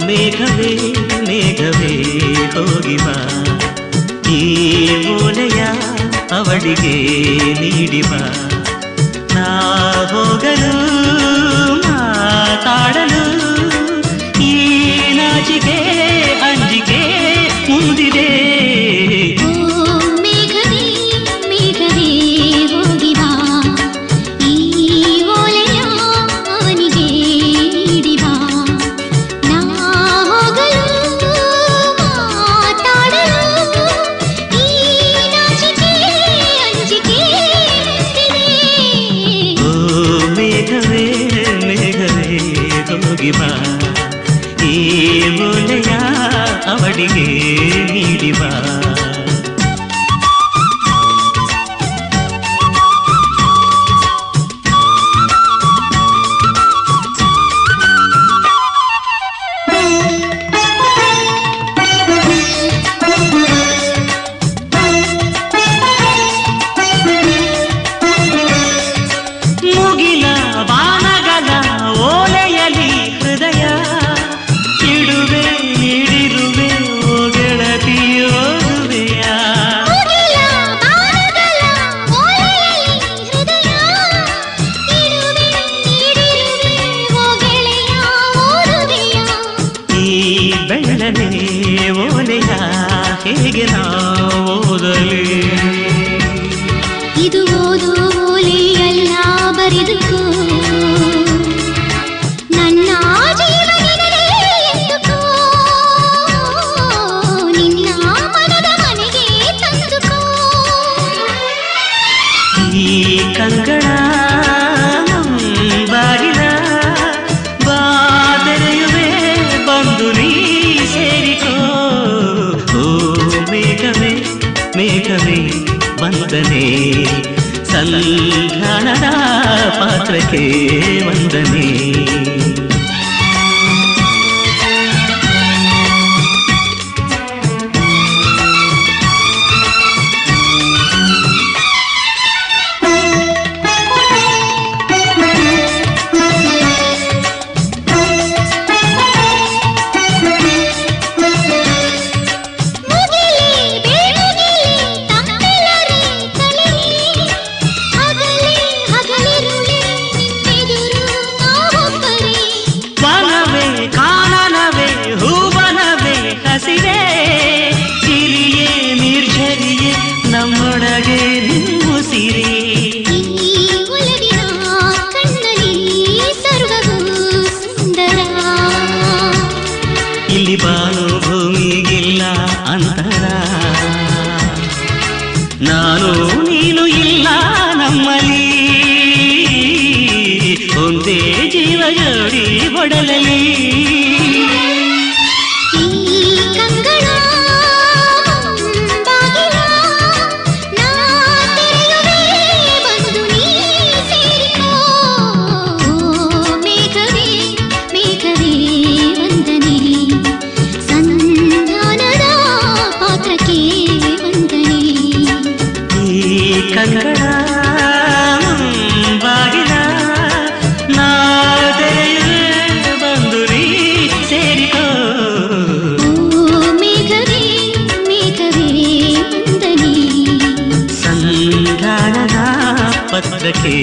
ಮೇಘವೇ ಮೇಘವೇ ಹೋಗಿ ಬಾ, ಈ ಓಲೆಯ ಅವಳಿಗೆ ನೀಡಿ ಬಾ. ನಾ ಹೋಗಲು ಮಾತಾಡಲು ಈ ನಾಚಿಕೆ ಅಂಜಿಕೆ ಮುಂದಿದೆ. ಮೇಘವೇ ಮೇಘವೇ ಹೋಗಿ ಬಾ, ಈ ಓಲೆಯ ಅವನಿಗೆ ನೀಡಿ ಬಾ. ಹೋಗಿ ಬಾ, ಈ ಓಲೆಯ ಅವಳಿಗೆ ನೀಡಿ ಬಾ. ಮುಗಿಲ ಬಾನಗಲ ಓಲೆಯಲಿ ಹೃದಯ ಇಡುವೆ ನೀಡಿರುವೆ ಓ ಗೆಳತಿಯೋದುವೆಯ. ಈ ಬೆಳ್ಳನೆ ಓಲೆಯ ಹೇಗೆ ನಾ ಓದಲಿ? ಇದು ಓದು ಓಲೆಯಲ್ಲ ಬರೆದುಕೋ, ನನ್ನ ಜೀವನದಲ್ಲಿ ಎಂದುಕೋ, ನಿನ್ನ ಮನದ ಮನೆಗೆ ತಂದುಕೋ. ಈ ಕಂಗಳ ಬಾಗಿಲ ಬಾದರೆಯುವೆ ಬಂದು ನೀ ಸೇರಿಕೋ. ಓ ಮೇಘವೇ ಮೇಘವೇ ವಂದನೆ, ಸಂಧಾನದ ಪಾತ್ರಕ್ಕೆ ವಂದನೆ. ಸಿರಿಯೇ ನಿರ್ಜರಿಯೇ ನಮ್ಮೊಳಗೆ ನಿಮ್ಮುಸಿರಿ. ಈ ಒಲವಿನ ಕಣ್ಣಲ್ಲಿ ಸರ್ವವೂ ಸುಂದರ. ಇಲ್ಲಿ ಬಾನು ಭೂಮಿಗಿಲ್ಲ ಅಂತರ, ನಾನು ನೀನು ಇಲ್ಲ ನಮ್ಮಲ್ಲಿ, ಒಂದೇ ಜೀವ ಜೋಡಿ ಒಡಲಲಿ. ಕಂಗಳ ಬಾಗಿಲ ನಾದೆಯೇ ಬಂದು ನೀ ಸೇರಿಕೋ. ಮೇಘವೇ ಮೇಘವೇ ವಂದನೆ, ಸಂಧಾನದ ಪತ್ರಕ್ಕೆ